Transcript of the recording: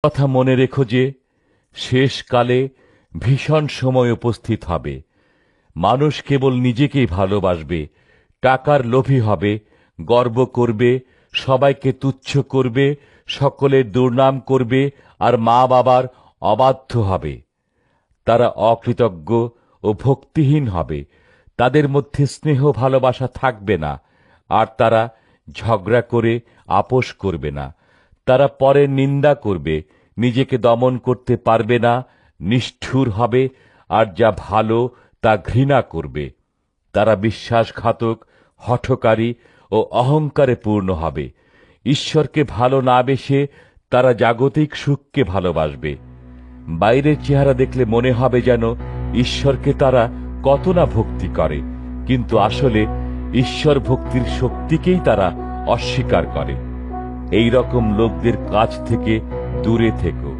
কথা মনে রেখো যে শেষকালে ভীষণ সময় উপস্থিত হবে। মানুষ কেবল নিজেকেই ভালোবাসবে, টাকার লোভী হবে, গর্ব করবে, সবাইকে তুচ্ছ করবে, সকলের দুর্নাম করবে আর মা বাবার অবাধ্য হবে। তারা অকৃতজ্ঞ ও ভক্তিহীন হবে। তাদের মধ্যে স্নেহ ভালোবাসা থাকবে না, আর তারা ঝগড়া করে আপোস করবে না। তারা পরের নিন্দা করবে, নিজেকে দমন করতে পারবে না, নিষ্ঠুর হবে আর যা ভালো তা ঘৃণা করবে। তারা বিশ্বাসঘাতক, হঠকারী ও অহংকারে পূর্ণ হবে। ঈশ্বরকে ভালো না বেসে তারা জাগতিক সুখকে ভালোবাসবে। বাইরের চেহারা দেখলে মনে হবে যেন ঈশ্বরকে তারা কত না ভক্তি করে, কিন্তু আসলে ঈশ্বর ভক্তির শক্তিকেই তারা অস্বীকার করে। এই রকম লোকদের কাছ থেকে দূরে থেকো।